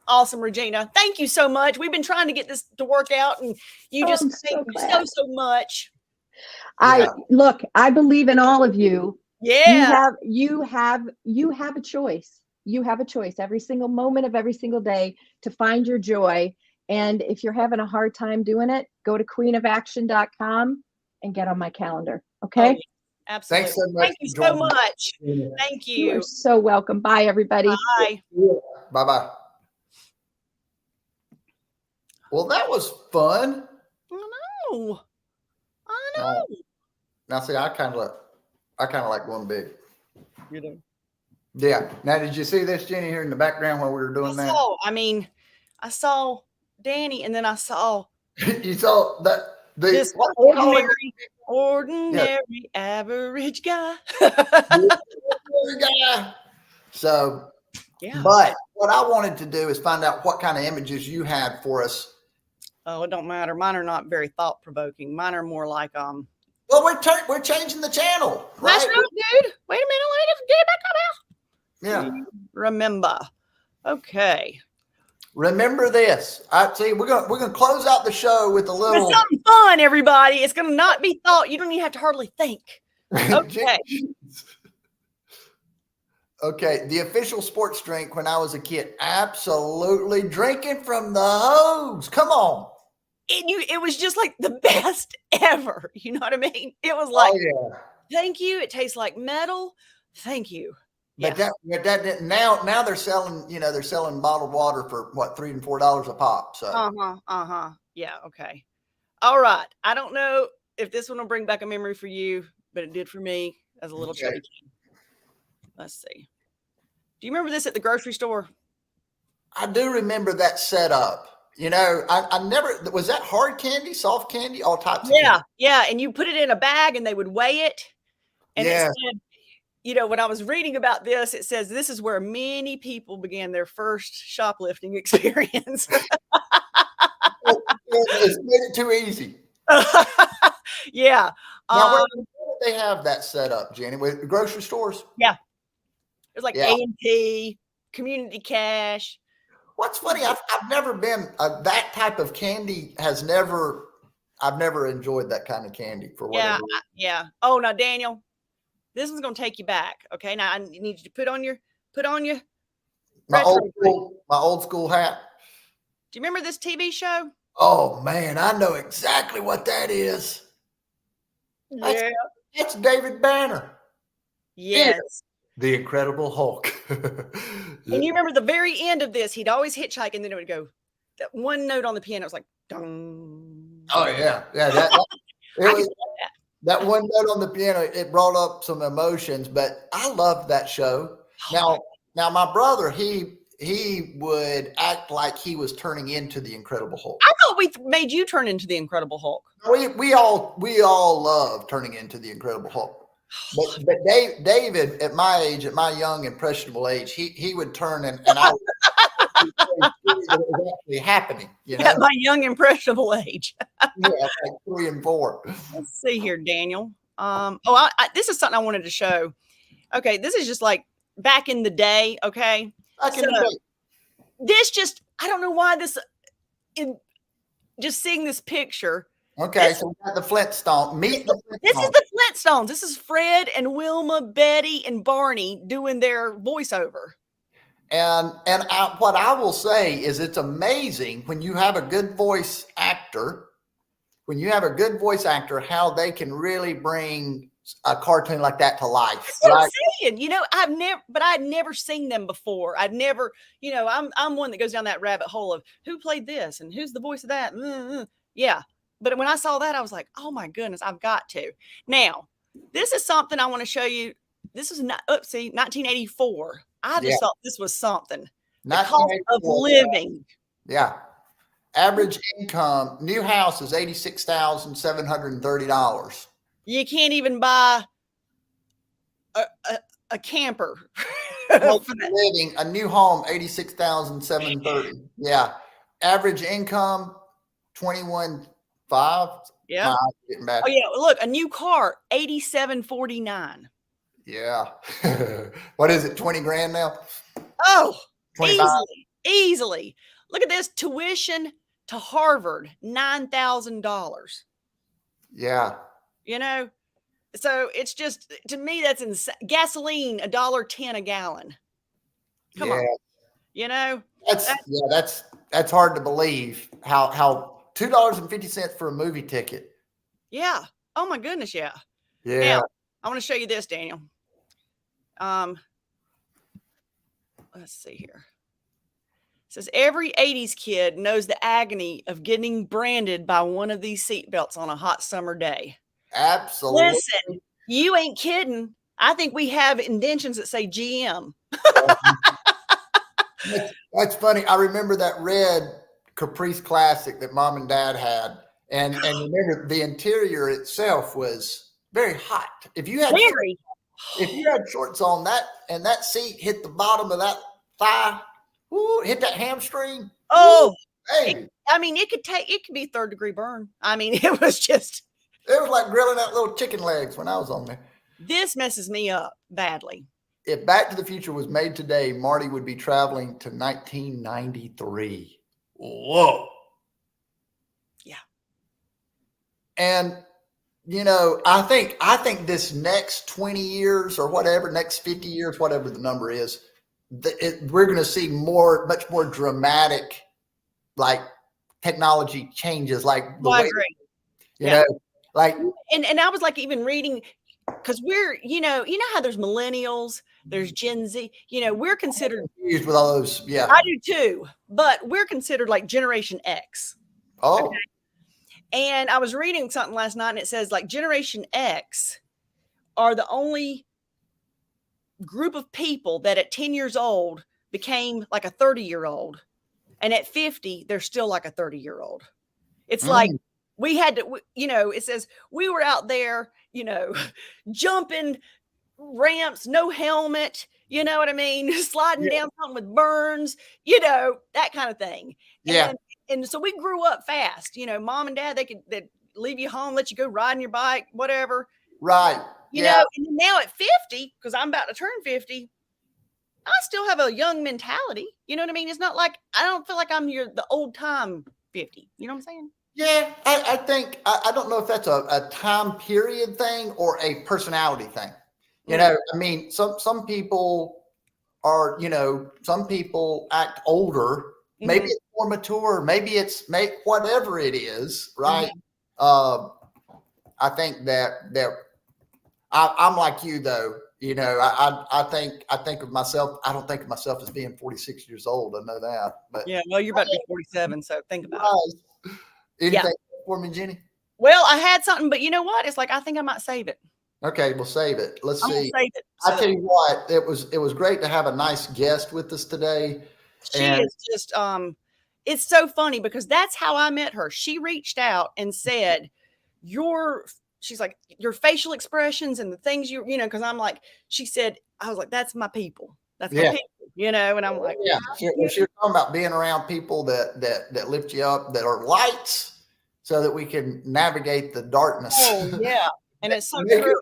Awesome, Regina. Thank you so much. We've been trying to get this to work out, and you just thank you so much. Look, I believe in all of you. Yeah. You have a choice. You have a choice every single moment of every single day to find your joy. And if you're having a hard time doing it, go to queenofaction.com and get on my calendar. Okay. Oh, absolutely. Thanks so much. Thank you so much. Thank you. You're so welcome. Bye, everybody. Bye. Bye-bye. Well, that was fun. I know. Now, see, I kind of like one big. You know. Yeah. Now, did you see this, Jenny, here in the background while we were doing that? I saw Danny, and then I saw. You saw that. This ordinary average guy. So, but what I wanted to do is find out what kind of images you had for us. Oh, it don't matter. Mine are not very thought provoking. Mine are more like Well, we're changing the channel. Right? That's right, dude. Wait a minute. Let us get it back up. Yeah. Remember. Okay. Remember this. See, we're gonna close out the show with a little something fun, everybody. It's gonna not be thought. You don't even have to hardly think. Okay. Okay. The official sports drink when I was a kid. Absolutely drinking from the hose. Come on. It was just like the best ever. You know what I mean? It was like, thank you. It tastes like metal. Thank you. But that didn't, now they're selling, they're selling bottled water for what, $3 and $4 a pop. So yeah, okay. All right. I don't know if this one will bring back a memory for you, but it did for me as a little chubby kid. Let's see. Do you remember this at the grocery store? I do remember that setup. I never, was that hard candy, soft candy, all types of candy? Yeah. And you put it in a bag and they would weigh it. And it said, you know, when I was reading about this, it says this is where many people began their first shoplifting experience. It's made it too easy. Yeah. Now, where do they have that set up, Jenny? With grocery stores? Yeah. There's like A&P, Community Cash. What's funny, I've never been that type of candy I've never enjoyed that kind of candy for whatever reason. Yeah. Oh, now Daniel, this one's gonna take you back. Okay. Now I need you to put on your my old school hat. Do you remember this TV show? Oh man, I know exactly what that is. Yeah. It's David Banner. Yes. The Incredible Hulk. And you remember the very end of this, he'd always hitchhike and then it would go that one note on the piano. It was like, dong. Oh yeah. Yeah. That one note on the piano, it brought up some emotions, but I loved that show. Now my brother, he would act like he was turning into the Incredible Hulk. I thought we made you turn into the Incredible Hulk. We all love turning into the Incredible Hulk. But David, at my age, at my young impressionable age, he would turn and I it was actually happening. You know? At my young impressionable age. Yeah, like 3 and 4. Let's see here, Daniel. This is something I wanted to show. Okay, this is just like back in the day. Okay, this I don't know why just seeing this picture. Okay, so we got the Flintstones. Meet the Flintstones. This is the Flintstones. This is Fred and Wilma, Betty and Barney doing their voiceover. And what I will say is it's amazing when you have a good voice actor, how they can really bring a cartoon like that to life. That's what I'm saying. You know, I'd never seen them before. I'd never, you know, I'm one that goes down that rabbit hole of who played this and who's the voice of that. Yeah. But when I saw that, I was like, oh my goodness, I've got to. Now, this is something I want to show you. This is 1984. I just thought this was something. The cost of living. Yeah. Average income, new house is $86,730. You can't even buy a camper. Living, a new home, $86,730. Yeah. Average income, 21.5. Yeah. Oh yeah. Look, a new car, $87,449. Yeah. What is it? 20 grand now? Oh, 25? Easily. Look at this. Tuition to Harvard, $9,000. Yeah. You know, so it's just, to me, that's insane. Gasoline, $1.10 a gallon. Come on. You know, that's hard to believe how $2.50 for a movie ticket. Yeah. Oh my goodness. Yeah. Yeah. Now, I want to show you this, Daniel. Let's see here. It says every 80s kid knows the agony of getting branded by one of these seatbelts on a hot summer day. Absolutely. Listen, you ain't kidding. I think we have indentions that say GM. That's funny. I remember that red Caprice Classic that Mom and Dad had. And remember, the interior itself was very hot. If you had shorts on that and that seat hit the bottom of that thigh, hit that hamstring. Oh, hey. It could be 3rd-degree burn. I mean, it was like grilling out little chicken legs when I was on there. This messes me up badly. If Back to the Future was made today, Marty would be traveling to 1993. Whoa. Yeah. And, you know, I think this next 20 years or whatever, next 50 years, whatever the number is, we're going to see much more dramatic, like technology changes, like I agree. You know, like, and I was like even reading, because we're, you know how there's millennials, there's Gen Z, you know, we're considered used with all those. Yeah, I do too, but we're considered like Generation X. Oh. Okay? And I was reading something last night and it says like Generation X are the only group of people that at 10 years old became like a 30-year-old. And at 50, they're still like a 30-year-old. It's like we had to, you know, it says we were out there, you know, jumping ramps, no helmet, you know what I mean? Sliding Yeah. down something with burns, you know, that kind of thing. Yeah. And so we grew up fast, you know, mom and dad, they'd leave you home, let you go riding your bike, whatever. Right. You Yeah. know, and now at 50, because I'm about to turn 50, I still have a young mentality. You know what I mean? It's not like I don't feel like I'm the old time 50. You know what I'm saying? Yeah. I think, I don't know if that's a time period thing or a personality thing. You know, I mean, some people are, you know, some people act older. Maybe it's more mature. Maybe it's whatever it is, right? I think that I'm like you though. You know, I think of myself. I don't think of myself as being 46 years old. I know that, but Yeah, well, you're about to be 47, so think about it. Anything for me, Jenny? Well, I had something, but you know what? It's like I think I might save it. Okay, we'll save it. Let's see. Save it. I tell you what, it was great to have a nice guest with us today. She is just it's so funny because that's how I met her. She reached out and said, she's like, your facial expressions and the things you know, because I'm like, she said, I was like, that's my people. That's my people, you know, and I'm like, yeah. She was talking about being around people that lift you up, that are lights, so that we can navigate the darkness. Oh yeah. And it's so true.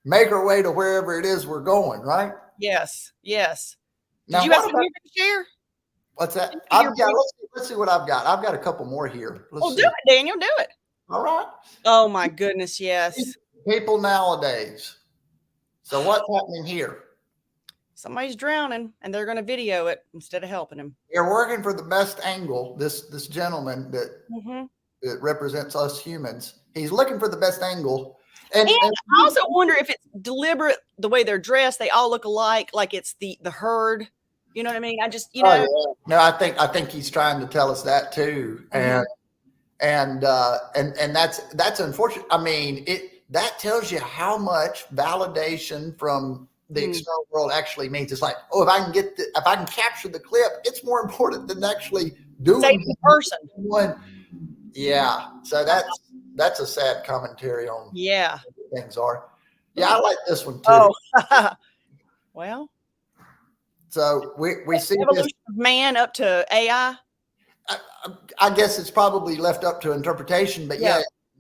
Make our way to wherever it is we're going, right? Yes, yes. Now, did you have something you can share? What's that? Let's see what I've got. I've got a couple more here. Do it, Daniel. Do it. All right. Oh my goodness, yes. People nowadays. So what's happening here? Somebody's drowning, and they're going to video it instead of helping him. They're working for the best angle. This gentleman that represents us humans. He's looking for the best angle. And I also wonder if it's deliberate the way they're dressed. They all look alike, like it's the herd. You know what I mean? I just, you know. Yeah. No, I think he's trying to tell us that too. And that's unfortunate. I mean, that tells you how much validation from the external world actually means. It's like, oh, if I can capture the clip, it's more important than actually doing the person. Yeah. So that's a sad commentary on what things are. Yeah, I like this one too. Oh, well. So we see evolution of man up to AI. I guess it's probably left up to interpretation, but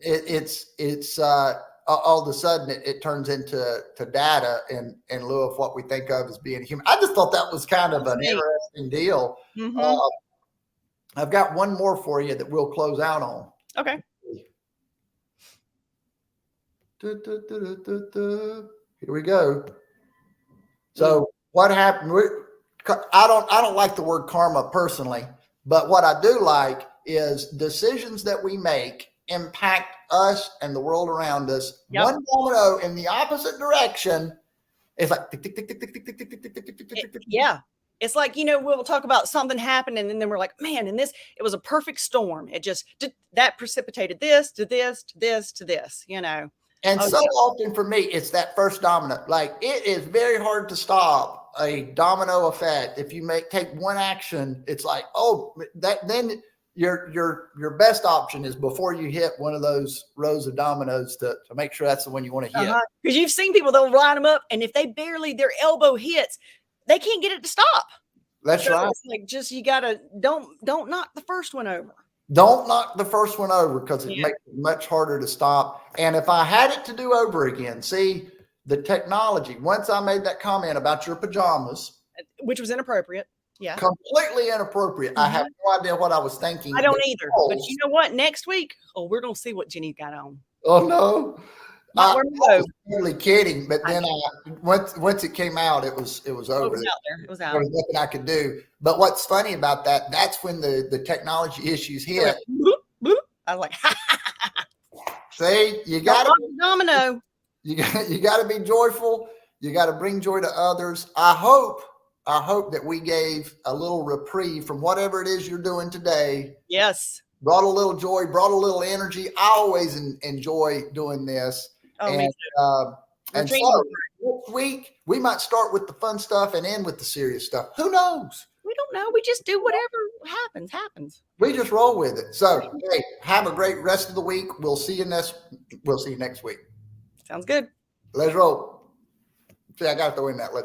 it's all of a sudden it turns into data in lieu of what we think of as being human. I just thought that was kind of an interesting deal. I've got one more for you that we'll close out on. Okay. Here we go. So what happened? I don't like the word karma personally, but what I do like is decisions that we make impact us and the world around us. One domino in the opposite direction is like tick, tick, tick, tick, tick, tick, tick, tick, tick, tick, tick, tick, tick. Yeah. It's like, you know, we'll talk about something happened and then we're like, man, it was a perfect storm. It just that precipitated this to this to this to this, you know. And so often for me, it's that first domino. Like, it is very hard to stop a domino effect. If you take one action, it's like, oh, then your best option is before you hit one of those rows of dominoes to make sure that's the one you want to hit. Because you've seen people, they'll line them up, and if they barely their elbow hits, they can't get it to stop. That's right. It's like, just you gotta don't knock the first one over. Don't knock the first one over, because it makes it much harder to stop. And if I had it to do over again, see the technology. Once I made that comment about your pajamas, which was inappropriate. Yeah. Completely inappropriate. I have no idea what I was thinking. I don't either. But you know what? Next week, we're going to see what Jenny got on. Oh, no. I was really kidding. But then once it came out, it was over. It was out there. It was out. There was nothing I could do. But what's funny about that, that's when the technology issues hit. Boop, boop. I was like, see, you got to domino. You got to be joyful. You got to bring joy to others. I hope that we gave a little reprieve from whatever it is you're doing today. Yes. Brought a little joy, brought a little energy. I always enjoy doing this. Oh, me too. And so next week, we might start with the fun stuff and end with the serious stuff. Who knows? We don't know. We just do whatever happens. We just roll with it. So, hey, have a great rest of the week. We'll see you next week. Sounds good. Let's roll. See, I got to throw in that. Let's